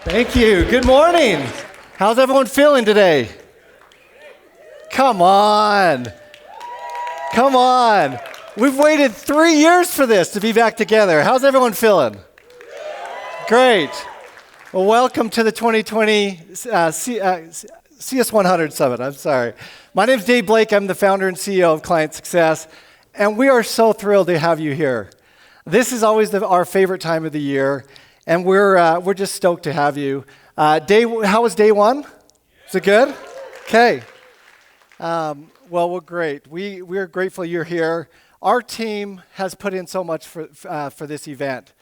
Thank you. Good morning. How's everyone feeling today? Come on. Come on. We've waited 3 years for this to be back together. How's everyone feeling? Great. Well, welcome to the 2020 CS100 Summit. I'm sorry. My name is Dave Blake. I'm the founder and CEO of ClientSuccess, and we are so thrilled to have you here. This is always our favorite time of the year, and we're just stoked to have you. How was day one? Is it good? Okay. Well, we're great. We're grateful you're here. Our team has put in so much for this event.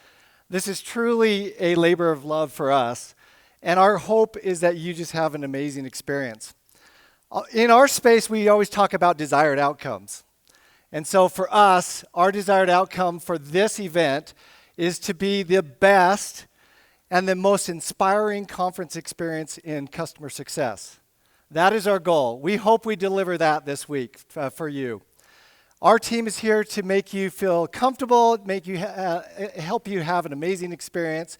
This is truly a labor of love for us, and our hope is that you just have an amazing experience. In our space, we always talk about desired outcomes. And so for us, our desired outcome for this event is to be the best and the most inspiring conference experience in customer success. That is our goal. We hope we deliver that this week for you. Our team is here to make you feel comfortable, help you have an amazing experience,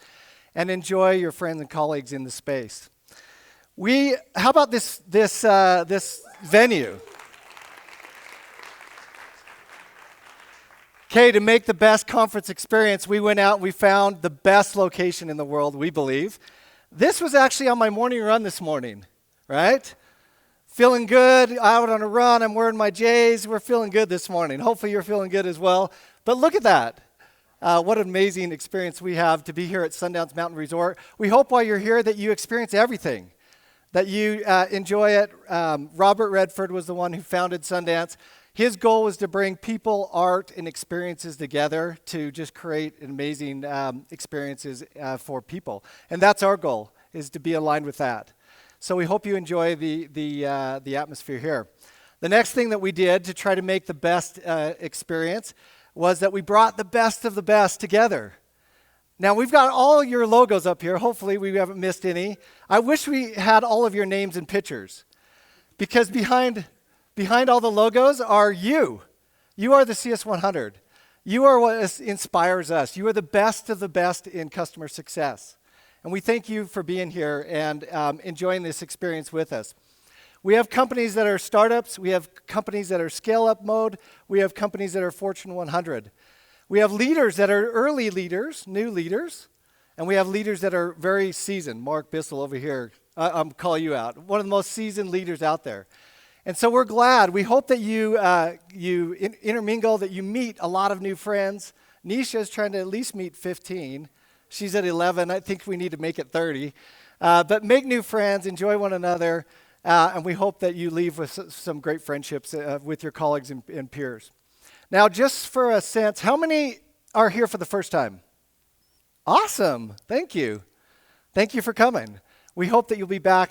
and enjoy your friends and colleagues in the space. How about this venue? Okay, to make the best conference experience, we went out and we found the best location in the world, we believe. This was actually on my morning run this morning, right? Feeling good, out on a run, I'm wearing my J's. We're feeling good this morning. Hopefully you're feeling good as well. But look at that. What an amazing experience we have to be here at Sundance Mountain Resort. We hope while you're here that you experience everything, that you enjoy it. Robert Redford was the one who founded Sundance. His goal was to bring people, art, and experiences together to just create amazing experiences for people. And that's our goal, is to be aligned with that. So we hope you enjoy the atmosphere here. The next thing that we did to try to make the best experience was that we brought the best of the best together. Now, we've got all your logos up here. Hopefully, we haven't missed any. I wish we had all of your names and pictures, because behind all the logos are you. You are the CS100. You are what inspires us. You are the best of the best in customer success. And we thank you for being here and enjoying this experience with us. We have companies that are startups. We have companies that are scale-up mode. We have companies that are Fortune 100. We have leaders that are early leaders, new leaders. And we have leaders that are very seasoned. Mark Bissell over here, I'm calling you out. One of the most seasoned leaders out there. And so we're glad. We hope that you intermingle, that you meet a lot of new friends. Nisha is trying to at least meet 15. She's at 11. I think we need to make it 30. But make new friends, enjoy one another, and we hope that you leave with some great friendships with your colleagues and peers. Now, just for a sense, how many are here for the first time? Awesome. Thank you. Thank you for coming. We hope that you'll be back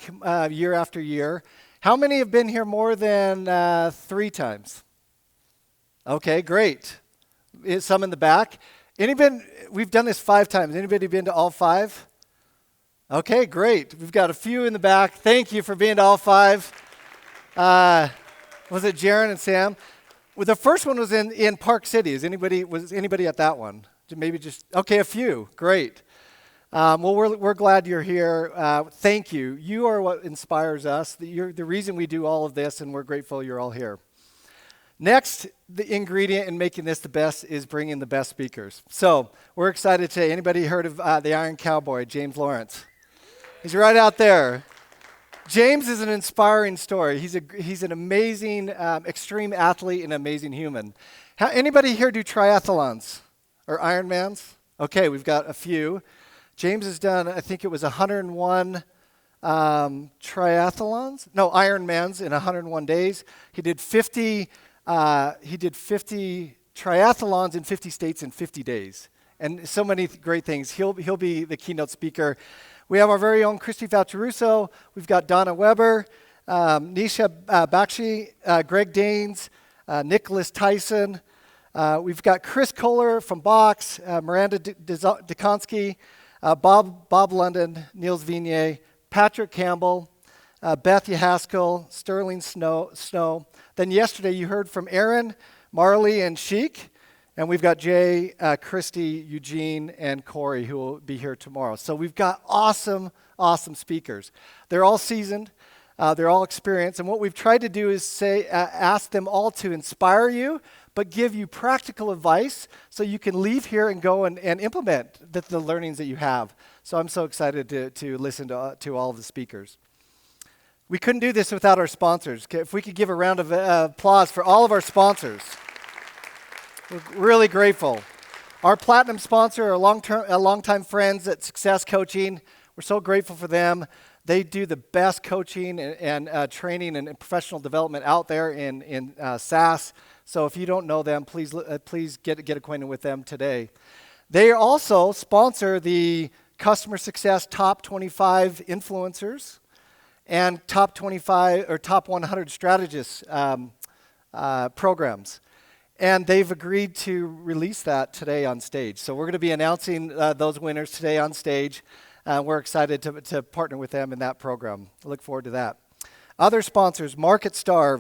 year after year. How many have been here more than 3 times? Okay, great. Some in the back. We've done this 5 times. Anybody been to all 5? Okay, great. We've got a few in the back. Thank you for being to all 5. Was it Jaron and Sam? Well, the first one was in Park City. Was anybody at that one? Maybe just, okay, a few. Great. Well, we're glad you're here. Thank you. You are what inspires us. You're the reason we do all of this, and we're grateful you're all here. Next, the ingredient in making this the best is bringing the best speakers. So we're excited today. Anybody heard of the Iron Cowboy, James Lawrence? He's right out there. James is an inspiring story. He's an amazing, extreme athlete and amazing human. Anybody here do triathlons or Ironmans? Okay, we've got a few. James has done, I think it was 101 triathlons. No, Ironmans in 101 days. He did 50 triathlons in 50 states in 50 days. And so many great things. He'll be the keynote speaker. We have our very own Christy Falcherusso. We've got Donna Weber, Nisha Bakshi, Greg Danes, Nicholas Tyson. We've got Chris Kohler from Box, Miranda Dukonsky, Bob London, Niels Vigne, Patrick Campbell, Beth Haskell, Sterling Snow. Then yesterday you heard from Aaron, Marley, and Sheik. And we've got Jay, Christy, Eugene, and Corey who will be here tomorrow. So we've got awesome, awesome speakers. They're all seasoned. They're all experienced. And what we've tried to do is ask them all to inspire you, but give you practical advice so you can leave here and go and implement the learnings that you have. So I'm so excited to listen to all of the speakers. We couldn't do this without our sponsors. If we could give a round of applause for all of our sponsors. We're really grateful. Our platinum sponsor are longtime friends at Success Coaching. We're so grateful for them. They do the best coaching and training and professional development out there in SaaS. So if you don't know them, please get acquainted with them today. They also sponsor the Customer Success Top 25 Influencers and Top 25 or Top 100 Strategists programs. And they've agreed to release that today on stage. So we're going to be announcing those winners today on stage. We're excited to partner with them in that program. I look forward to that. Other sponsors, MarketStar,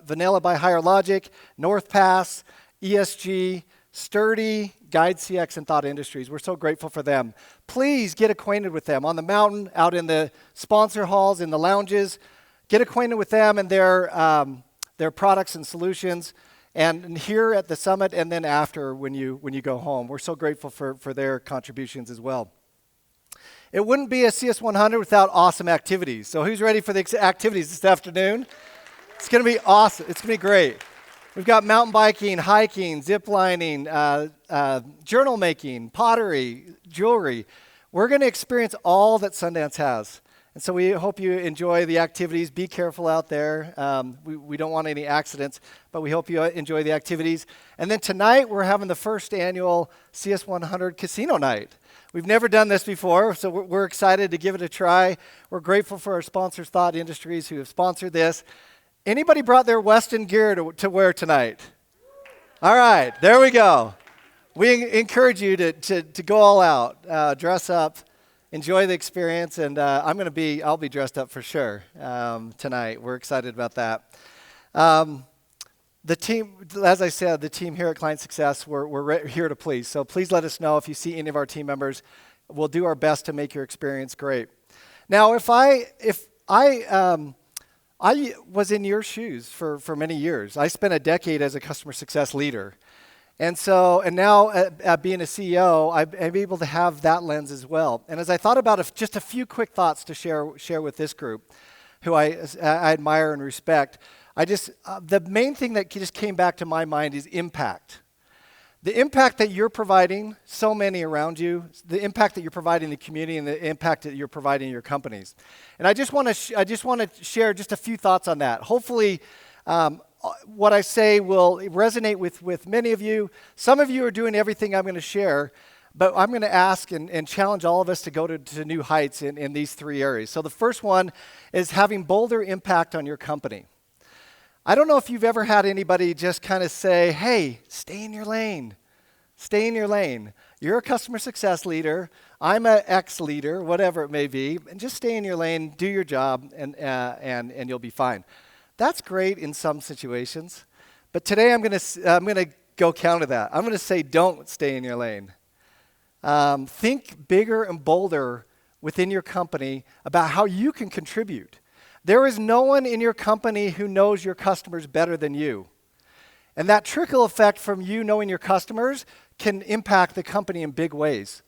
Vanilla by Higher Logic, NorthPass, ESG, Sturdy, Guide CX, and Thought Industries. We're so grateful for them. Please get acquainted with them on the mountain, out in the sponsor halls, in the lounges. Get acquainted with them and their products and solutions. And here at the summit, and then after when you go home. We're so grateful for their contributions as well. It wouldn't be a CS100 without awesome activities. So who's ready for the activities this afternoon? It's going to be awesome. It's going to be great. We've got mountain biking, hiking, zip lining, journal making, pottery, jewelry. We're going to experience all that Sundance has. And so we hope you enjoy the activities. Be careful out there. We don't want any accidents, but we hope you enjoy the activities. And then tonight, we're having the first annual CS100 Casino Night. We've never done this before, so we're excited to give it a try. We're grateful for our sponsors, Thought Industries, who have sponsored this. Anybody brought their Weston gear to wear tonight? All right, there we go. We encourage you to go all out, dress up, enjoy the experience, and I'll be dressed up for sure tonight. We're excited about that. The team, as I said, the team here at ClientSuccess, we're here to please. So please let us know if you see any of our team members. We'll do our best to make your experience great. Now, if I was in your shoes for many years. I spent a decade as a customer success leader. And now at being a CEO, I'm able to have that lens as well. And as I thought about just a few quick thoughts to share with this group, who I admire and respect, the main thing that just came back to my mind is impact. The impact that you're providing so many around you, the impact that you're providing in the community, and the impact that you're providing in your companies. And I just want to share just a few thoughts on that. Hopefully, what I say will resonate with many of you. Some of you are doing everything I'm going to share, but I'm going to ask and challenge all of us to go to new heights in these three areas. So the first one is having bolder impact on your company. I don't know if you've ever had anybody just kind of say, hey, stay in your lane. Stay in your lane. You're a customer success leader. I'm an ex-leader, whatever it may be. And just stay in your lane, do your job, and you'll be fine. That's great in some situations. But today I'm going to go counter that. I'm going to say don't stay in your lane. Think bigger and bolder within your company about how you can contribute. There is no one in your company who knows your customers better than you. And that trickle effect from you knowing your customers can impact the company in big ways.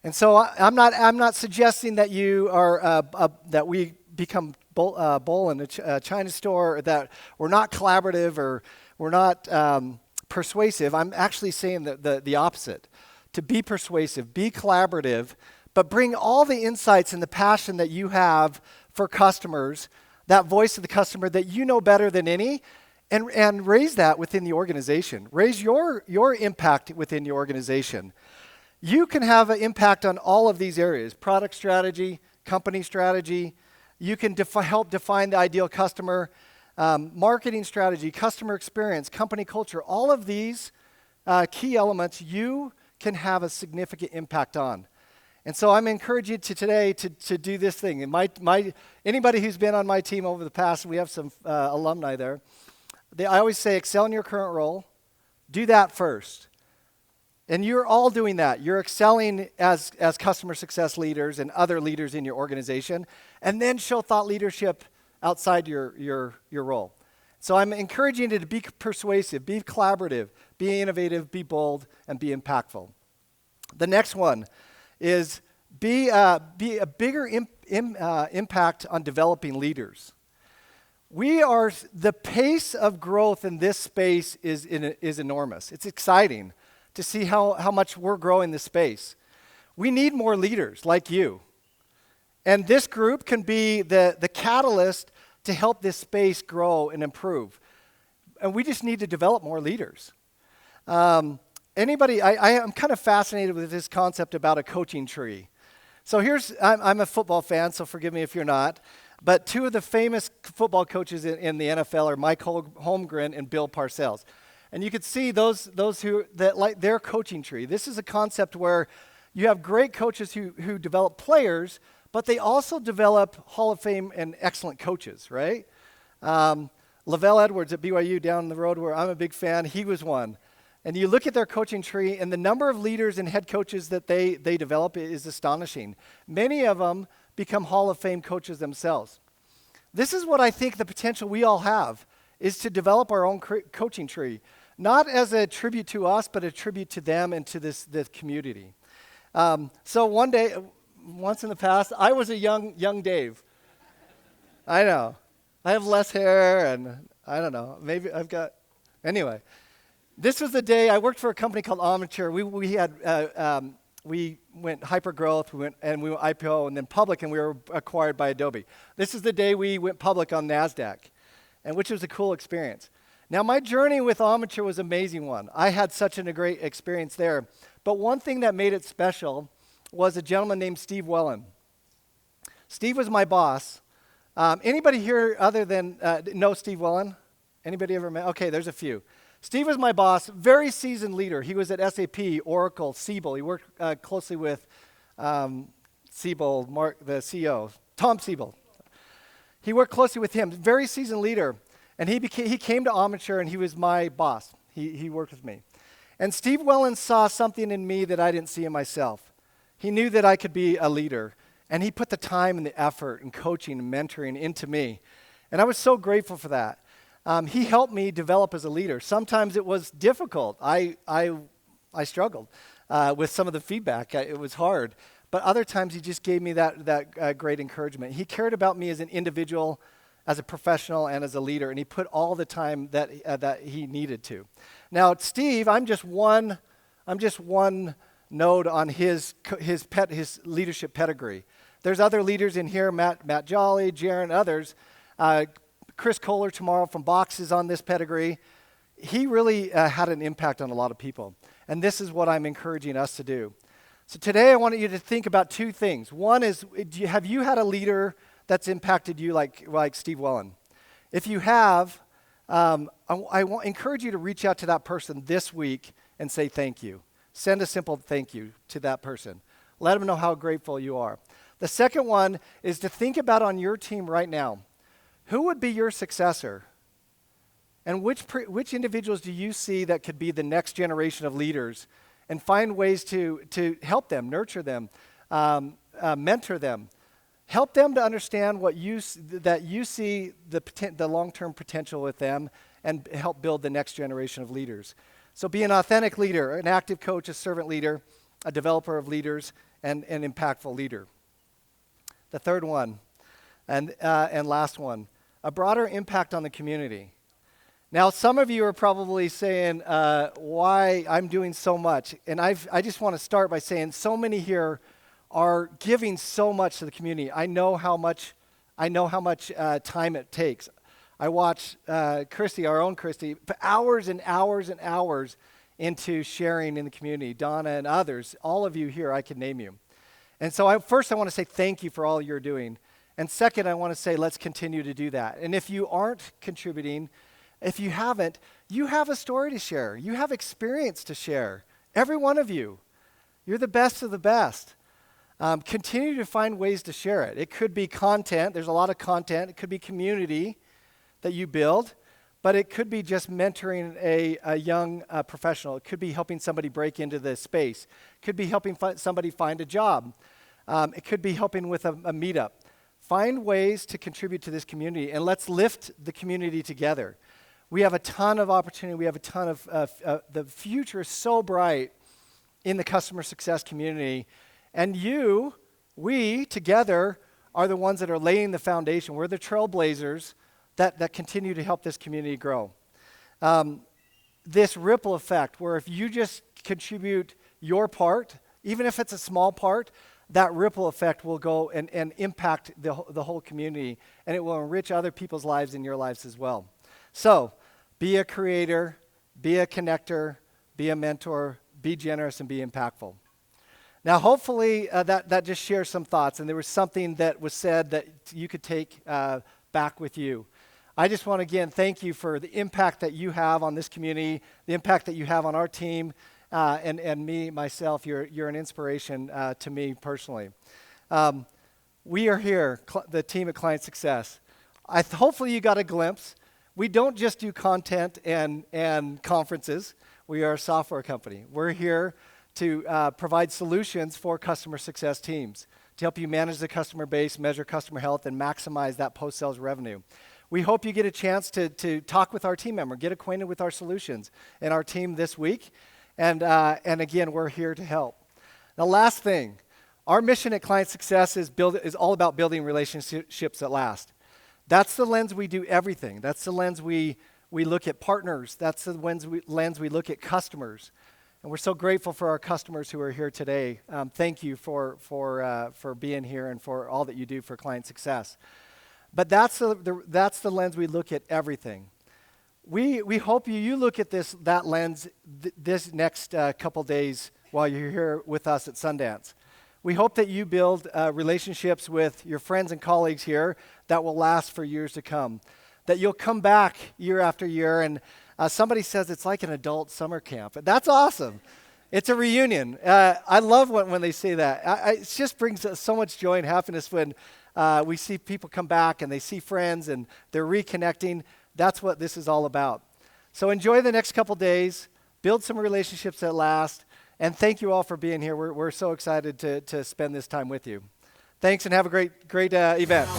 And so I'm not suggesting that you are that we become bull in a China store, or that we're not collaborative or we're not persuasive. I'm actually saying the opposite. To be persuasive, be collaborative, but bring all the insights and the passion that you have for customers, that voice of the customer that you know better than any, and raise that within the organization. Raise your impact within your organization. You can have an impact on all of these areas: product strategy, company strategy. You can help define the ideal customer, marketing strategy, customer experience, company culture. All of these key elements you can have a significant impact on. And so I'm encouraging you today to do this thing. And anybody who's been on my team over the past, we have some alumni there. I always say, excel in your current role. Do that first. And you're all doing that. You're excelling as customer success leaders and other leaders in your organization, and then show thought leadership outside your role. So I'm encouraging you to be persuasive, be collaborative, be innovative, be bold, and be impactful. The next one is be a bigger impact on developing leaders. The pace of growth in this space is enormous. It's exciting to see how much we're growing this space. We need more leaders like you. And this group can be the catalyst to help this space grow and improve. And we just need to develop more leaders. I'm kind of fascinated with this concept about a coaching tree. So I'm a football fan, so forgive me if you're not. But two of the famous football coaches in the NFL are Mike Holmgren and Bill Parcells. And you could see those that like their coaching tree. This is a concept where you have great coaches who develop players, but they also develop Hall of Fame and excellent coaches, right? Lavelle Edwards at BYU down the road where I'm a big fan, he was one. And you look at their coaching tree, and the number of leaders and head coaches that they develop is astonishing. Many of them become Hall of Fame coaches themselves. This is what I think the potential we all have, is to develop our own coaching tree, not as a tribute to us, but a tribute to them and to this community. So one day, once in the past, I was a young Dave. I know. I have less hair, and I don't know. Maybe anyway. This was the day I worked for a company called Omniture. We went hyper-growth, we went IPO and then public, and we were acquired by Adobe. This is the day we went public on NASDAQ, and which was a cool experience. Now, my journey with Omniture was an amazing one. I had such a great experience there. But one thing that made it special was a gentleman named Steve Wellen. Steve was my boss. Anybody here other than know Steve Wellen? Anybody ever met? Okay, there's a few. Steve was my boss, very seasoned leader. He was at SAP, Oracle, Siebel. He worked closely with Siebel, the CEO, Tom Siebel. He worked closely with him, very seasoned leader. And he came to Omniture, and he was my boss. He worked with me. And Steve Wellen saw something in me that I didn't see in myself. He knew that I could be a leader, and he put the time and the effort and coaching and mentoring into me. And I was so grateful for that. He helped me develop as a leader. Sometimes it was difficult. I struggled with some of the feedback. It was hard. But other times he just gave me that great encouragement. He cared about me as an individual, as a professional, and as a leader, and he put all the time that he needed to. Now, Steve, I'm just one node on his leadership pedigree. There's other leaders in here, Matt Jolly, Jaron, others. Chris Kohler tomorrow from Box is on this pedigree. He really had an impact on a lot of people. And this is what I'm encouraging us to do. So today I want you to think about two things. One is, have you had a leader that's impacted you like Steve Wellen? If you have, I encourage you to reach out to that person this week and say thank you. Send a simple thank you to that person. Let them know how grateful you are. The second one is to think about on your team right now. Who would be your successor? And which individuals do you see that could be the next generation of leaders? And find ways to help them, nurture them, mentor them. Help them to understand that you see the long-term potential with them, and help build the next generation of leaders. So be an authentic leader, an active coach, a servant leader, a developer of leaders, and an impactful leader. The third one, and last one, a broader impact on the community. Now, some of you are probably saying, why I'm doing so much. And I just want to start by saying so many here are giving so much to the community. I know how much time it takes. I watch Christy, our own Christy, put hours and hours and hours into sharing in the community. Donna and others, all of you here, I can name you. And so first I want to say thank you for all you're doing. And second, I want to say let's continue to do that. And if you aren't contributing, if you haven't, you have a story to share. You have experience to share. Every one of you. You're the best of the best. Continue to find ways to share it. It could be content. There's a lot of content. It could be community that you build. but it could be just mentoring a young professional. It could be helping somebody break into the space. It could be helping somebody find a job. It could be helping with a meetup. Find ways to contribute to this community, and let's lift the community together. We have a ton of opportunity. We have a ton of, the future is so bright in the customer success community. And we together are the ones that are laying the foundation. We're the trailblazers that continue to help this community grow. This ripple effect, where if you just contribute your part, even if it's a small part, that ripple effect will go and impact the whole community, and it will enrich other people's lives and your lives as well. So, be a creator, be a connector, be a mentor, be generous, and be impactful. Now, hopefully, that just shares some thoughts, and there was something that was said that you could take back with you. I just want to, again, thank you for the impact that you have on this community, the impact that you have on our team, and me, myself. You're an inspiration to me personally. We are here, the team at ClientSuccess. Hopefully you got a glimpse. We don't just do content and conferences. We are a software company. We're here to provide solutions for customer success teams to help you manage the customer base, measure customer health, and maximize that post-sales revenue. We hope you get a chance to talk with our team member, get acquainted with our solutions and our team this week. And again, we're here to help. The last thing, our mission at ClientSuccess is all about building relationships that last. That's the lens we do everything. That's the lens we look at partners. That's the lens we look at customers. And we're so grateful for our customers who are here today. Thank you for being here and for all that you do for ClientSuccess. But that's the lens we look at everything. We hope you look at that lens this next couple days while you're here with us at Sundance. We hope that you build relationships with your friends and colleagues here that will last for years to come. That you'll come back year after year, and somebody says it's like an adult summer camp. That's awesome. It's a reunion. I love when they say that. It just brings us so much joy and happiness when we see people come back and they see friends and they're reconnecting. That's what this is all about. So enjoy the next couple days, build some relationships that last, and thank you all for being here. We're so excited to spend this time with you. Thanks, and have a great event.